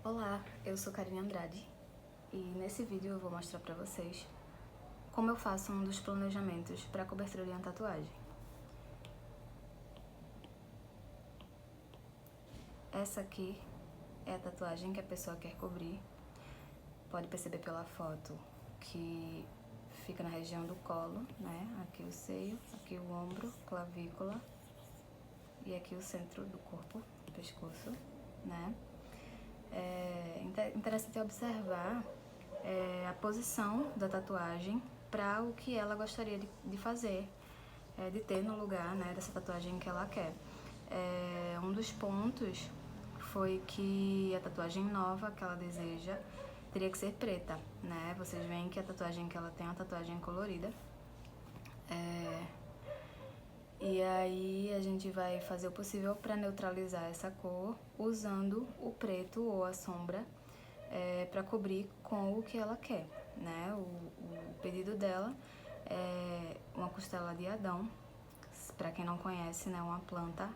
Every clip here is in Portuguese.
Olá, eu sou Karine Andrade e nesse vídeo eu vou mostrar pra vocês como eu faço um dos planejamentos para a cobertura de uma tatuagem. Essa aqui é a tatuagem que a pessoa quer cobrir. Pode perceber pela foto que fica na região do colo, né? Aqui o seio, aqui o ombro, clavícula e aqui o centro do corpo, pescoço, né? É interessante observar a posição da tatuagem para o que ela gostaria de fazer, de ter no lugar, né, dessa tatuagem que ela quer. Um dos pontos foi que a tatuagem nova que ela deseja teria que ser preta, né? Vocês veem que a tatuagem que ela tem é uma tatuagem colorida. E aí a gente vai fazer o possível para neutralizar essa cor usando o preto ou a sombra para cobrir com o que ela quer, né? O pedido dela é uma costela de Adão. Para quem não conhece, né, uma planta,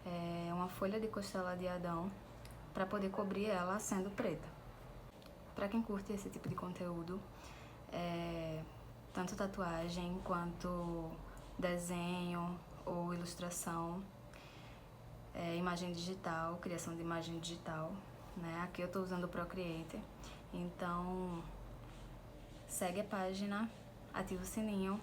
é uma folha de costela de Adão para poder cobrir ela sendo preta. Para quem curte esse tipo de conteúdo, tanto tatuagem quanto desenho ou ilustração, imagem digital, criação de imagem digital, né? Aqui eu estou usando o Procreate, então segue a página, ativa o sininho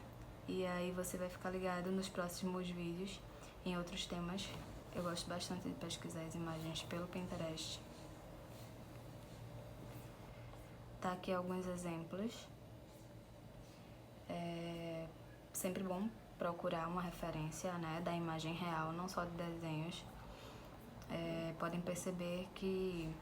e aí você vai ficar ligado nos próximos vídeos em outros temas. Eu gosto bastante de pesquisar as imagens pelo Pinterest. Tá aqui alguns exemplos. Sempre bom procurar uma referência, né, da imagem real, não só de desenhos. Podem perceber que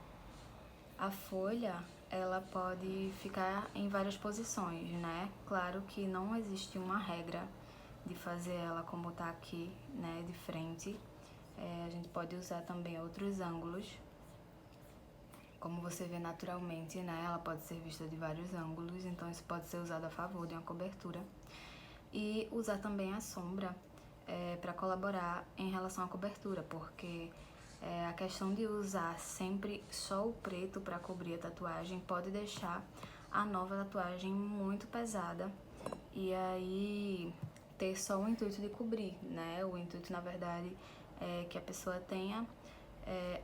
a folha ela pode ficar em várias posições, né? Claro que não existe uma regra de fazer ela como tá aqui, né, de frente. A gente pode usar também outros ângulos. Como você vê naturalmente, né, ela pode ser vista de vários ângulos, então isso pode ser usado a favor de uma cobertura. E usar também a sombra para colaborar em relação à cobertura, porque a questão de usar sempre só o preto para cobrir a tatuagem pode deixar a nova tatuagem muito pesada e aí ter só o intuito de cobrir, né? O intuito, na verdade, é que a pessoa tenha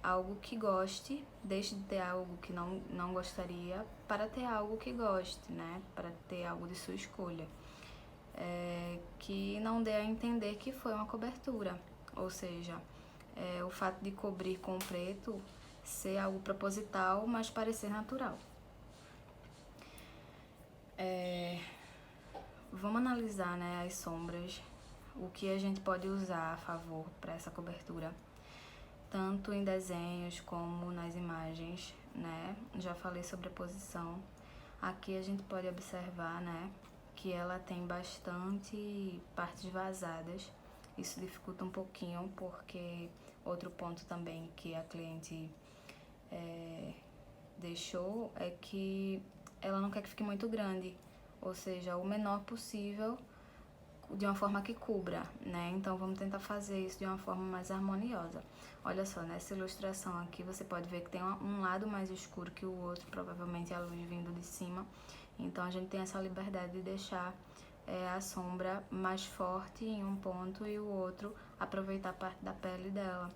algo que goste, deixe de ter algo que não gostaria para ter algo que goste, né? Para ter algo de sua escolha. Que não dê a entender que foi uma cobertura, ou seja, o fato de cobrir com preto ser algo proposital, mas parecer natural. Vamos analisar, né, as sombras, o que a gente pode usar a favor para essa cobertura, tanto em desenhos como nas imagens, né? Já falei sobre a posição. Aqui a gente pode observar, né, que ela tem bastante partes vazadas. Isso dificulta um pouquinho, porque outro ponto também que a cliente deixou é que ela não quer que fique muito grande, ou seja, o menor possível, de uma forma que cubra, né? Então vamos tentar fazer isso de uma forma mais harmoniosa. Olha só, nessa ilustração aqui você pode ver que tem um lado mais escuro que o outro, provavelmente a luz vindo de cima. Então a gente tem essa liberdade de deixar a sombra mais forte em um ponto e o outro aproveitar a parte da pele dela,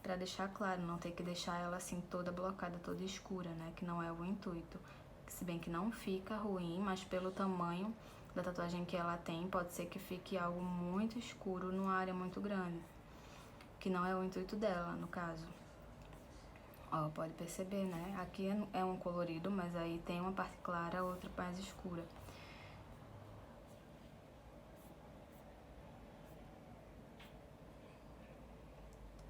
para deixar claro, não ter que deixar ela assim toda blocada, toda escura, né? Que não é o intuito. Se bem que não fica ruim, mas pelo tamanho da tatuagem que ela tem, pode ser que fique algo muito escuro numa área muito grande, que não é o intuito dela, no caso. Ó, pode perceber, né? Aqui é um colorido, mas aí tem uma parte clara, outra mais escura.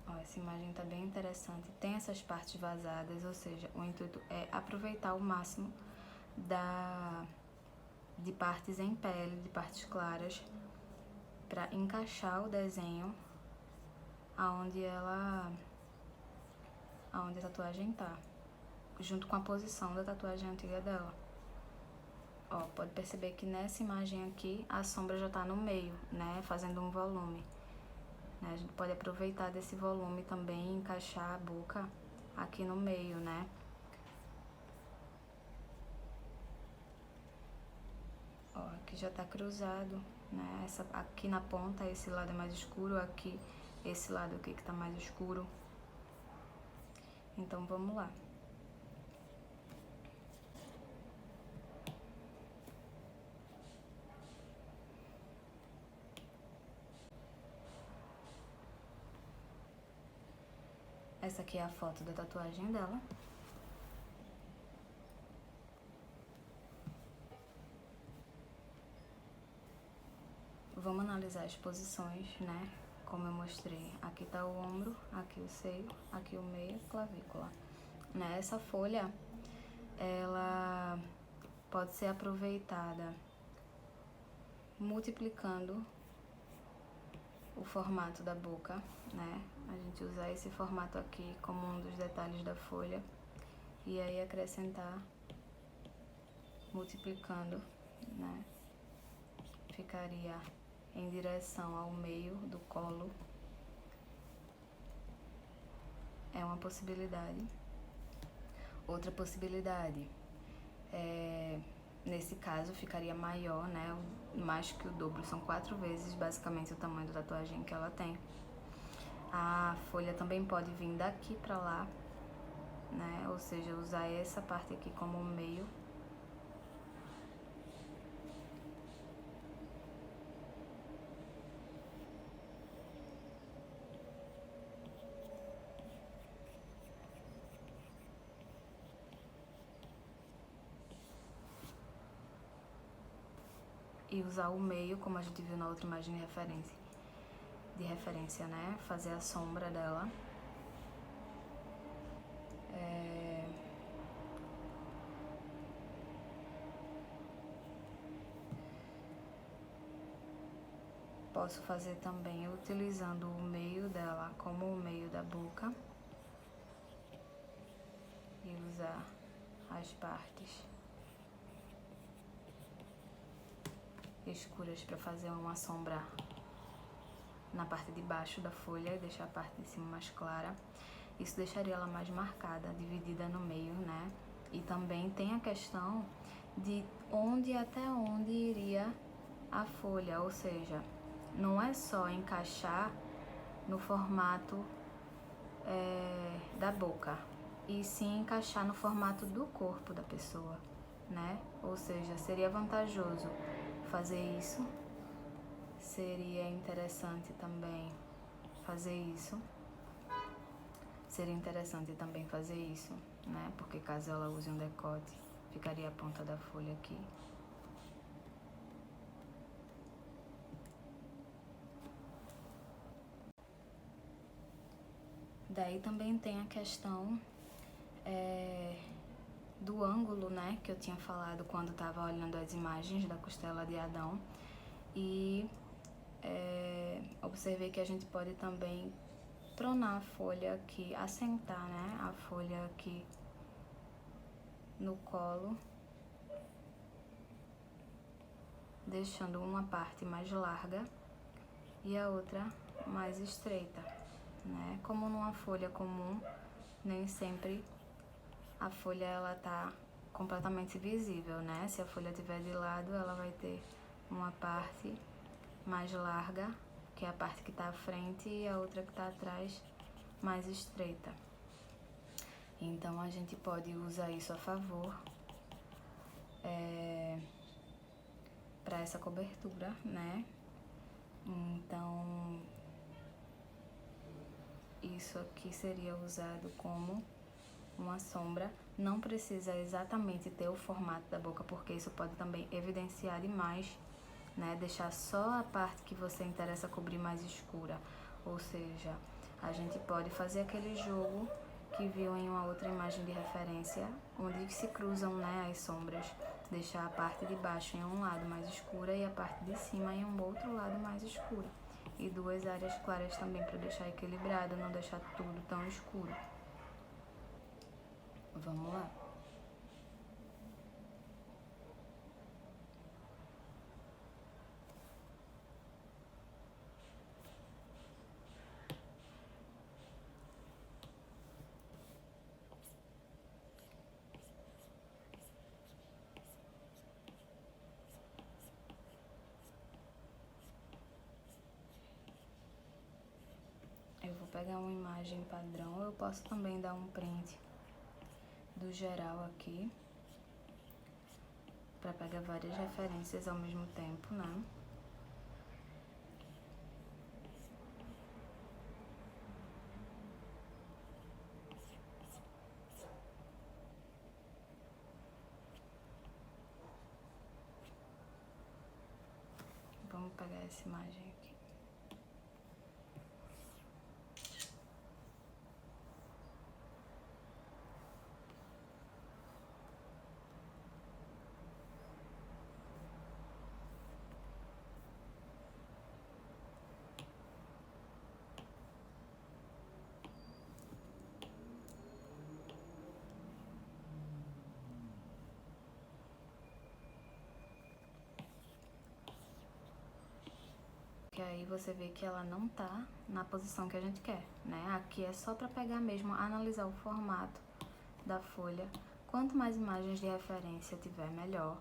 Ó, essa imagem tá bem interessante. Tem essas partes vazadas, ou seja, o intuito é aproveitar o máximo de partes em pele, de partes claras, para encaixar o desenho aonde a tatuagem tá, junto com a posição da tatuagem antiga dela. Ó, pode perceber que nessa imagem aqui a sombra já tá no meio, né, fazendo um volume. Né? A gente pode aproveitar desse volume também e encaixar a boca aqui no meio, né? aqui já tá cruzado, né? Aqui na ponta, esse lado é mais escuro, aqui, esse lado aqui que tá mais escuro. Então, vamos lá. Essa aqui é a foto da tatuagem dela. Vamos analisar as posições, né? Como eu mostrei. Aqui tá o ombro, aqui o seio, aqui o meio, clavícula. Né? Essa folha, ela pode ser aproveitada multiplicando o formato da boca, né? A gente usar esse formato aqui como um dos detalhes da folha e aí acrescentar multiplicando, né? Ficaria em direção ao meio do colo. É uma possibilidade. Outra possibilidade nesse caso ficaria maior, né? Mais que o dobro, são 4 vezes basicamente o tamanho da tatuagem que ela tem. A folha também pode vir daqui pra lá, né? Ou seja, usar essa parte aqui como meio. E usar o meio, como a gente viu na outra imagem de referência, né? Fazer a sombra dela. Posso fazer também utilizando o meio dela como o meio da boca. E usar as partes escuras para fazer uma sombra na parte de baixo da folha e deixar a parte de cima mais clara. Isso deixaria ela mais marcada, dividida no meio, né? E também tem a questão de onde até onde iria a folha, ou seja, não é só encaixar no formato da boca, e sim encaixar no formato do corpo da pessoa, né? Ou seja, seria vantajoso fazer isso, seria interessante também fazer isso, né? Porque caso ela use um decote, ficaria a ponta da folha aqui. Daí também tem a questão do ângulo, né, que eu tinha falado quando estava olhando as imagens da costela de Adão. E observei que a gente pode também pronar a folha aqui, assentar, né, a folha aqui no colo, deixando uma parte mais larga e a outra mais estreita, né? Como numa folha comum, nem sempre a folha ela tá completamente visível, né? Se a folha estiver de lado, ela vai ter uma parte mais larga, que é a parte que tá à frente, e a outra que tá atrás, mais estreita. Então a gente pode usar isso a favor para essa cobertura, né? Então isso aqui seria usado como uma sombra. Não precisa exatamente ter o formato da boca, porque isso pode também evidenciar demais, né? Deixar só a parte que você interessa cobrir mais escura. Ou seja, a gente pode fazer aquele jogo que viu em uma outra imagem de referência, onde se cruzam, né, as sombras. Deixar a parte de baixo em um lado mais escura e a parte de cima em um outro lado mais escura. E 2 áreas claras também para deixar equilibrado, não deixar tudo tão escuro. Vamos lá. pegar uma imagem padrão, eu posso também dar um print do geral aqui, para pegar várias referências ao mesmo tempo, né? Vamos pegar essa imagem aqui. Que aí você vê que ela não tá na posição que a gente quer, né? Aqui é só para pegar mesmo, analisar o formato da folha. Quanto mais imagens de referência tiver, melhor.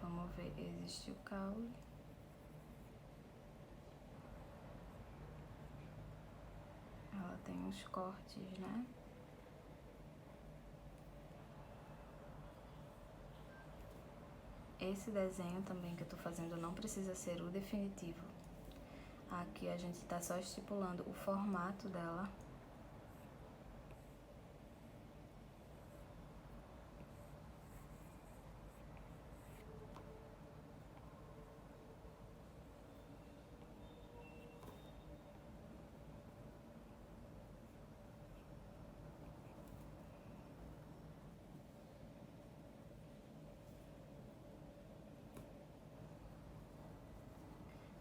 Vamos ver, existe o caule. Ela tem uns cortes, né? Esse desenho também que eu tô fazendo não precisa ser o definitivo. Aqui a gente tá só estipulando o formato dela.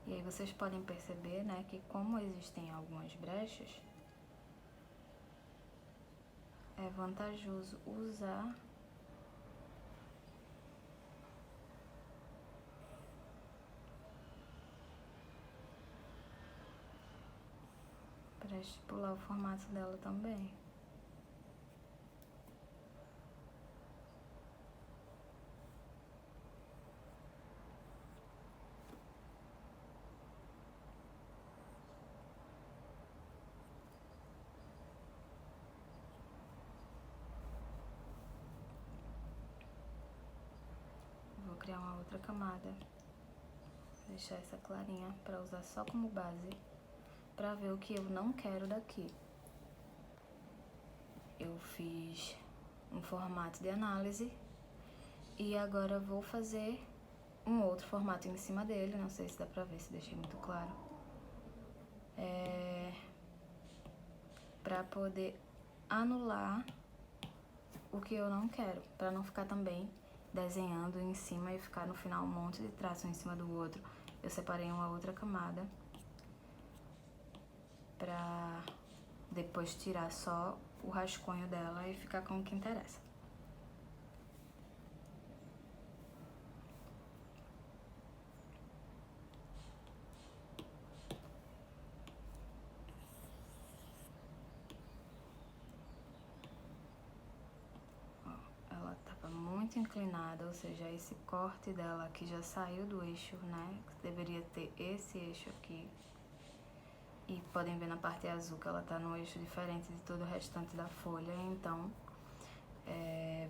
E aí vocês podem perceber, né, que como existem algumas brechas, é vantajoso usar para estipular o formato dela também. Vou criar uma outra camada, deixar essa clarinha para usar só como base, para ver o que eu não quero daqui. Eu fiz um formato de análise e agora vou fazer um outro formato em cima dele, não sei se dá pra ver, se deixei muito claro. Pra poder anular o que eu não quero, pra não ficar também desenhando em cima e ficar no final um monte de traço em cima do outro. Eu separei uma outra camada pra depois tirar só o rascunho dela e ficar com o que interessa. Ela tava muito inclinada, ou seja, esse corte dela aqui já saiu do eixo, né? Deveria ter esse eixo aqui. E podem ver na parte azul que ela tá no eixo diferente de todo o restante da folha, então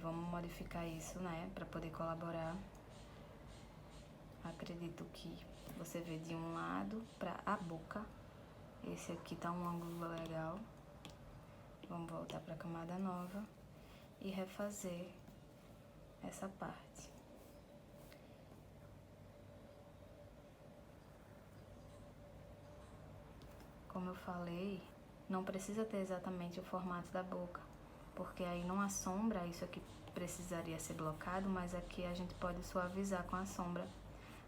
vamos modificar isso, né, pra poder colaborar. Acredito que você vê de um lado pra a boca. Esse aqui tá um ângulo legal. Vamos voltar pra camada nova e refazer essa parte. Como eu falei, não precisa ter exatamente o formato da boca, porque aí numa sombra isso aqui precisaria ser blocado, mas aqui a gente pode suavizar com a sombra,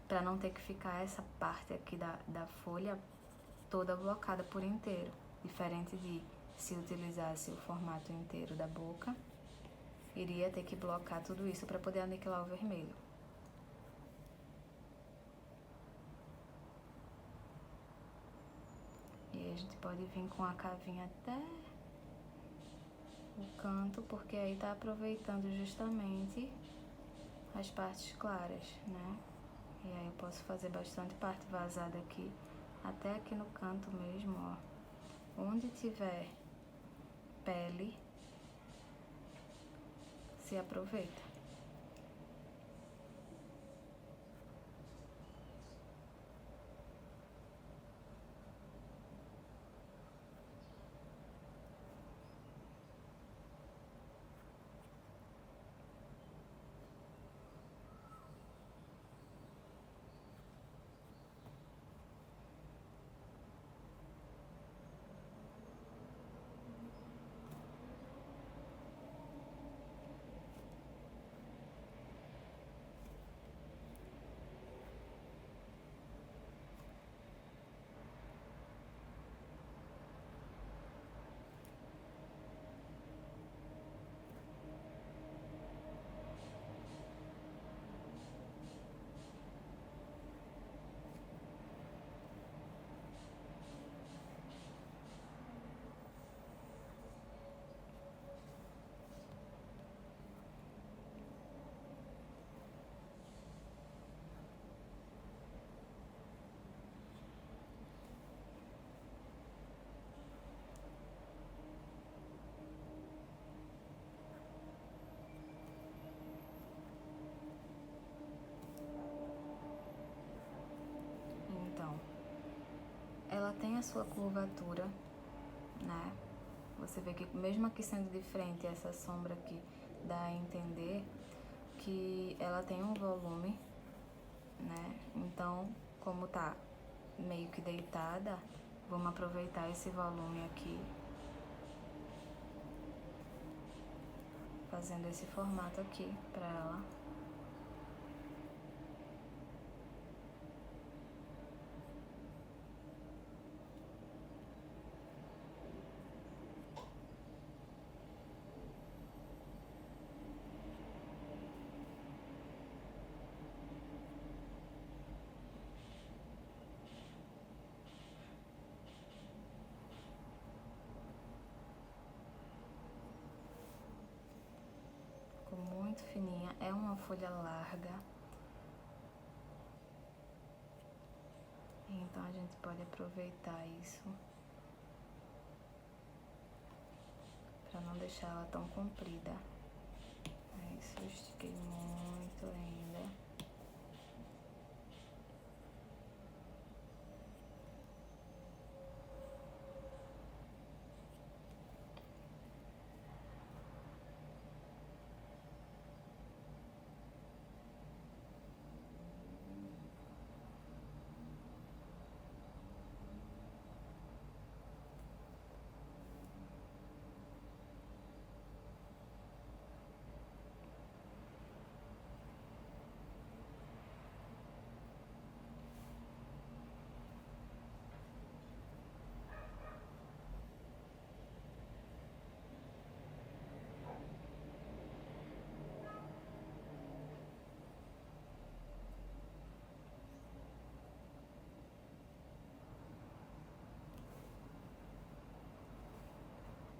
para não ter que ficar essa parte aqui da folha toda blocada por inteiro, diferente de se utilizasse o formato inteiro da boca, iria ter que blocar tudo isso para poder aniquilar o vermelho. E aí a gente pode vir com a cavinha até o canto, porque aí tá aproveitando justamente as partes claras, né? E aí eu posso fazer bastante parte vazada aqui, até aqui no canto mesmo, ó. Onde tiver pele, se aproveita. Então, ela tem a sua curvatura, né? Você vê que mesmo aqui sendo de frente, essa sombra aqui dá a entender que ela tem um volume, né? Então, como tá meio que deitada, vamos aproveitar esse volume aqui, fazendo esse formato aqui pra ela. Ficou muito fininha, é uma folha larga. Então a gente pode aproveitar isso pra não deixar ela tão comprida. É isso, eu estiquei muito ainda.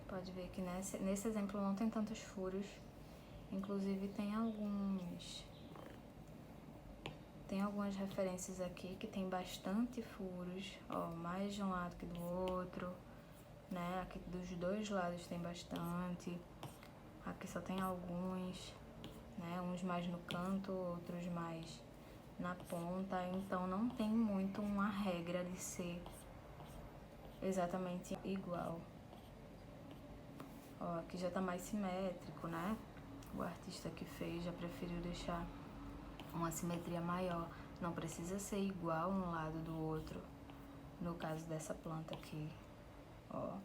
Pode ver que nesse exemplo não tem tantos furos. Inclusive tem algumas referências aqui que tem bastante furos, ó, mais de um lado que do outro, né? Aqui dos dois lados tem bastante. Aqui só tem alguns, né? Uns mais no canto, outros mais na ponta. Então não tem muito uma regra de ser exatamente igual. Ó, aqui já tá mais simétrico, né? O artista que fez já preferiu deixar uma simetria maior. Não precisa ser igual um lado do outro. No caso dessa planta aqui, ó.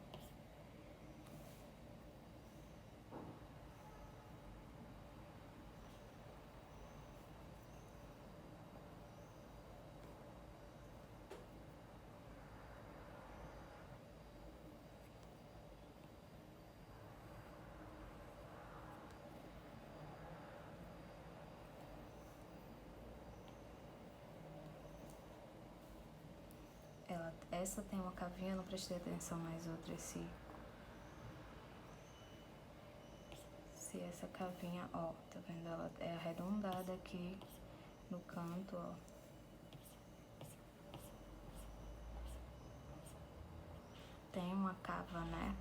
Essa tem uma cavinha, não prestei atenção nas outras, se essa cavinha, ó, tá vendo? Ela é arredondada aqui no canto, ó. Tem uma cava, né?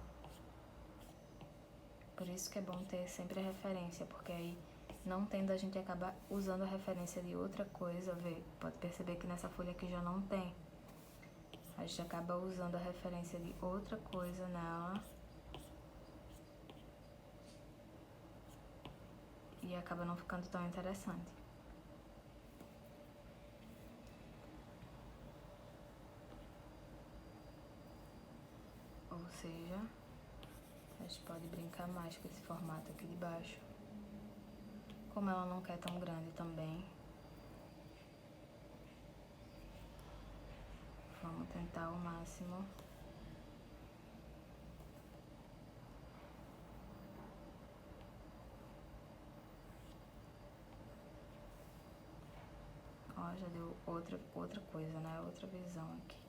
Por isso que é bom ter sempre a referência, porque aí, não tendo, a gente acaba usando a referência de outra coisa, vê? Pode perceber que nessa folha aqui já não tem. A gente acaba usando a referência de outra coisa nela. E acaba não ficando tão interessante. Ou seja, a gente pode brincar mais com esse formato aqui de baixo. Como ela não quer tão grande também, vamos tentar o máximo. Ó, já deu outra coisa, né? Outra visão aqui.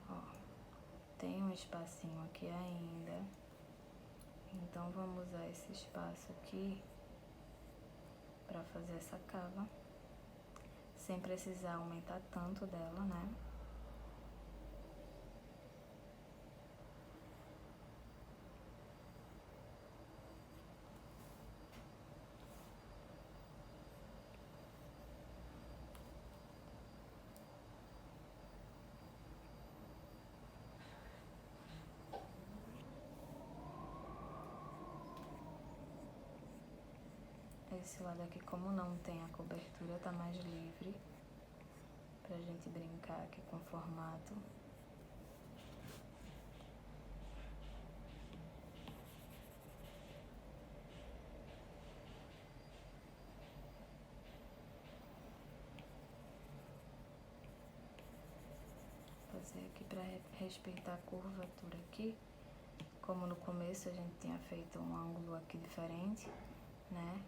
Ó, tem um espacinho aqui ainda. Então, vamos usar esse espaço aqui pra fazer essa cava. Sem precisar aumentar tanto dela, né? Esse lado aqui, como não tem a cobertura, tá mais livre pra gente brincar aqui com o formato. Fazer aqui pra respeitar a curvatura aqui. Como no começo a gente tinha feito um ângulo aqui diferente, né?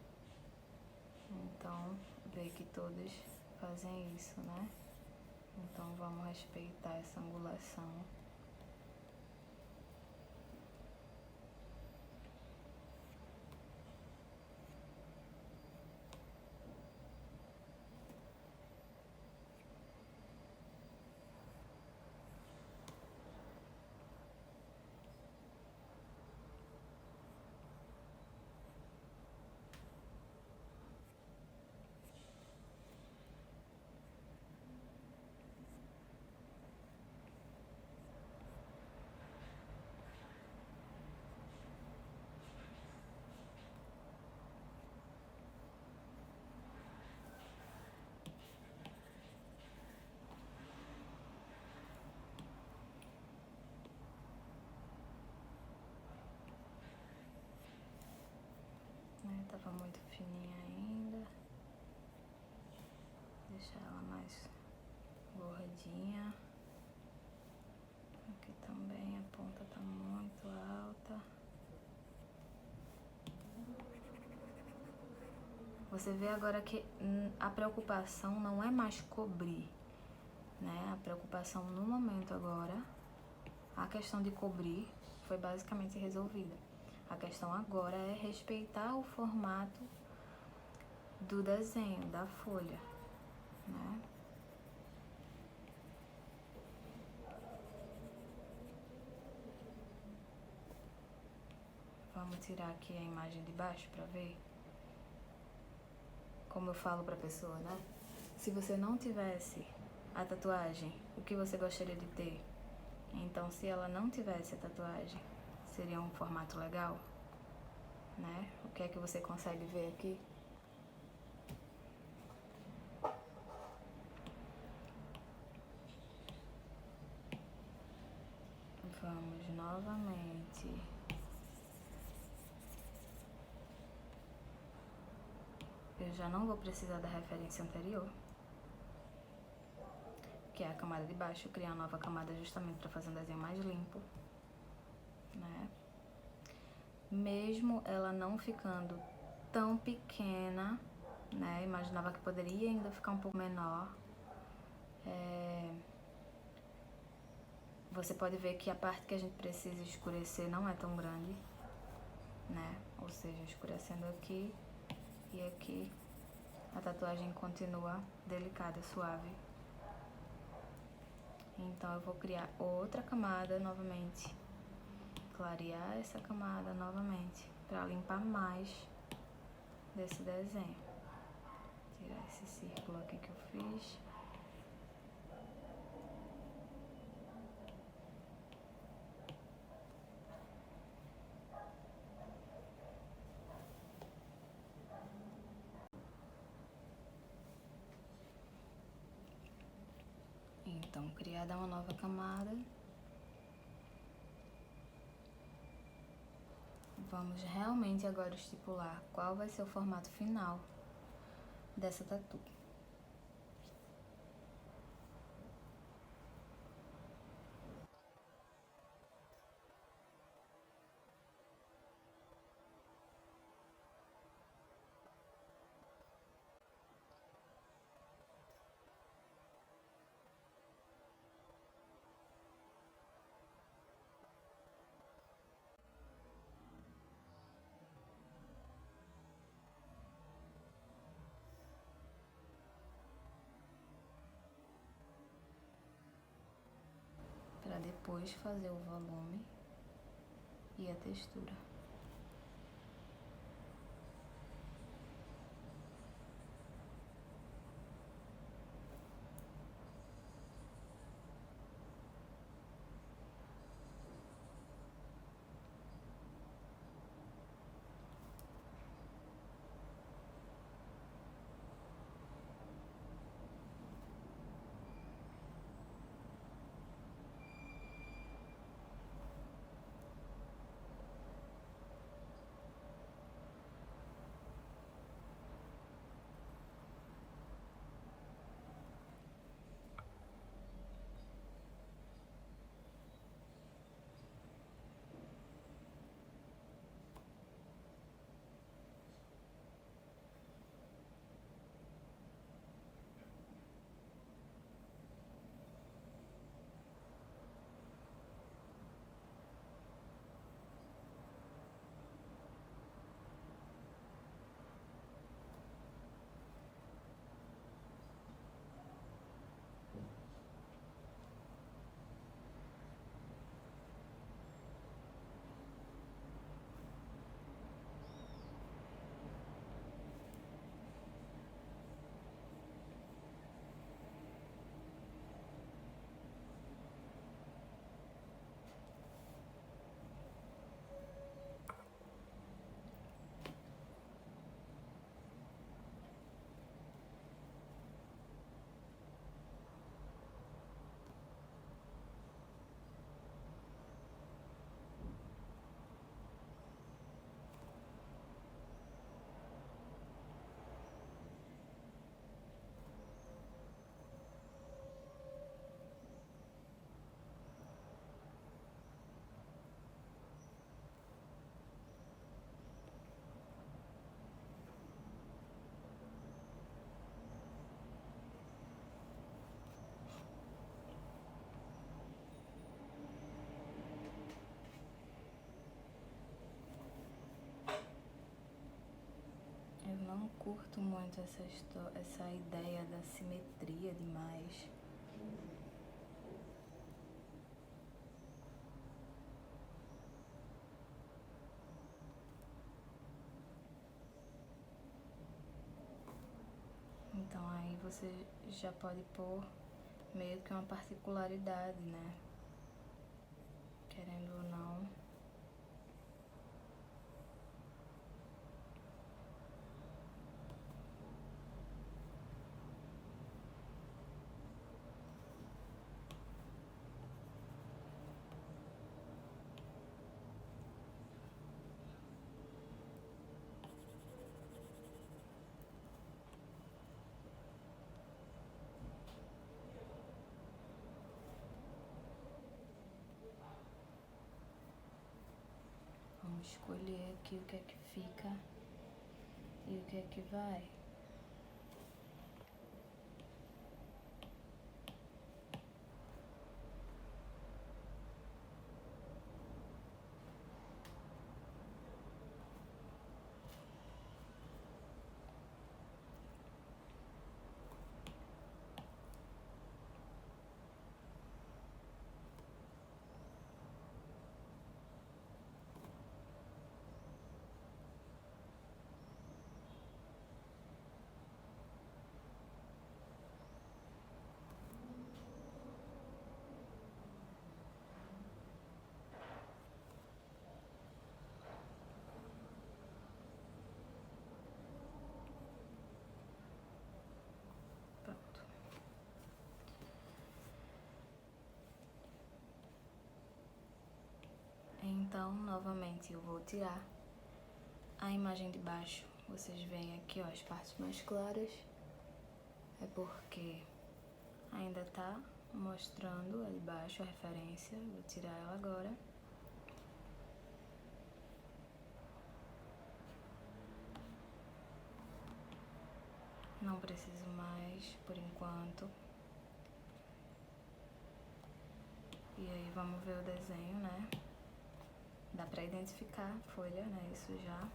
Então, ver que todos fazem isso, né? Então, vamos respeitar essa angulação. Né? Tava muito fininha ainda. Deixar ela mais gordinha. Aqui também a ponta tá muito alta. Você vê agora que a preocupação não é mais cobrir, né? A preocupação no momento agora, a questão de cobrir foi basicamente resolvida. A questão agora é respeitar o formato do desenho, da folha, né? Vamos tirar aqui a imagem de baixo pra ver. Como eu falo pra pessoa, né? Se você não tivesse a tatuagem, o que você gostaria de ter? Então, se ela não tivesse a tatuagem, seria um formato legal, né? O que é que você consegue ver aqui? Vamos novamente. Eu já não vou precisar da referência anterior, que é a camada de baixo. Eu criei uma nova camada justamente para fazer um desenho mais limpo, né? Mesmo ela não ficando tão pequena, né? Imaginava que poderia ainda ficar um pouco menor. Você pode ver que a parte que a gente precisa escurecer não é tão grande, né? Ou seja, escurecendo aqui e aqui, a tatuagem continua delicada, suave. Então eu vou criar outra camada novamente, clarear essa camada novamente, para limpar mais desse desenho. Tirar esse círculo aqui que eu fiz. Então, criada uma nova camada. Vamos realmente agora estipular qual vai ser o formato final dessa tatu. Para depois fazer o volume e a textura. Eu não curto muito essa ideia da simetria demais. Então aí você já pode pôr meio que uma particularidade, né? Querendo ou não. Vamos escolher aqui o que é que fica e o que é que vai. Então, novamente, eu vou tirar a imagem de baixo. Vocês veem aqui, ó, as partes mais claras. É porque ainda tá mostrando ali embaixo a referência. Vou tirar ela agora. Não preciso mais, por enquanto. E aí vamos ver o desenho, né? Dá pra identificar a folha, né? Isso já.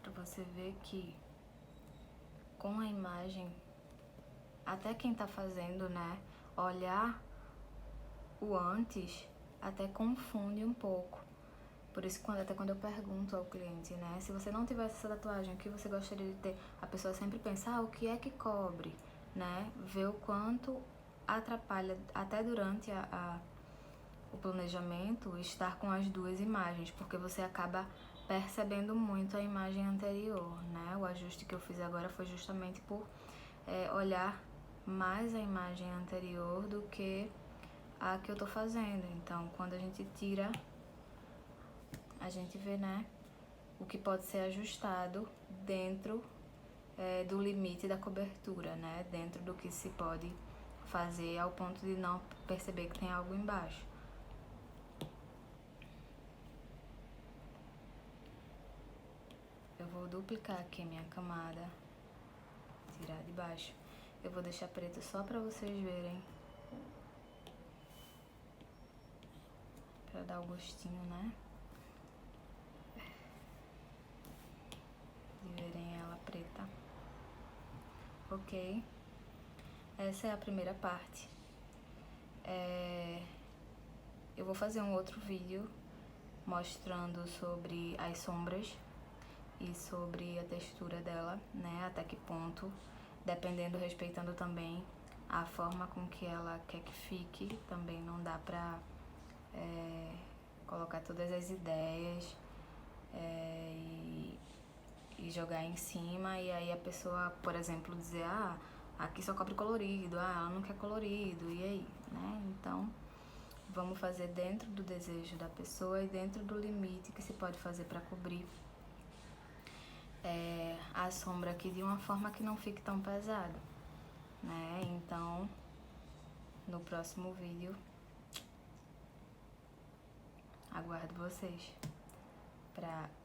Pra você ver que com a imagem, até quem tá fazendo, né, olhar o antes até confunde um pouco. Por isso, até quando eu pergunto ao cliente, né, se você não tivesse essa tatuagem, o que você gostaria de ter? A pessoa sempre pensa, o que é que cobre, né? Vê o quanto atrapalha, até durante o planejamento, estar com as duas imagens, porque você acaba percebendo muito a imagem anterior, né? O ajuste que eu fiz agora foi justamente por olhar mais a imagem anterior do que a que eu tô fazendo. Então, quando a gente tira, a gente vê, né, o que pode ser ajustado dentro do limite da cobertura, né, dentro do que se pode fazer ao ponto de não perceber que tem algo embaixo. Eu vou duplicar aqui minha camada, tirar de baixo. Eu vou deixar preto só pra vocês verem, pra dar o gostinho, né, de verem ela preta. Ok, essa é a primeira parte. Eu vou fazer um outro vídeo mostrando sobre as sombras e sobre a textura dela, né, até que ponto, dependendo, respeitando também a forma com que ela quer que fique. Também não dá pra colocar todas as ideias e jogar em cima, e aí a pessoa, por exemplo, dizer, aqui só cobre colorido, ela não quer colorido, e aí, né? Então, vamos fazer dentro do desejo da pessoa e dentro do limite que se pode fazer para cobrir a sombra aqui de uma forma que não fique tão pesado, né? Então, no próximo vídeo, aguardo vocês para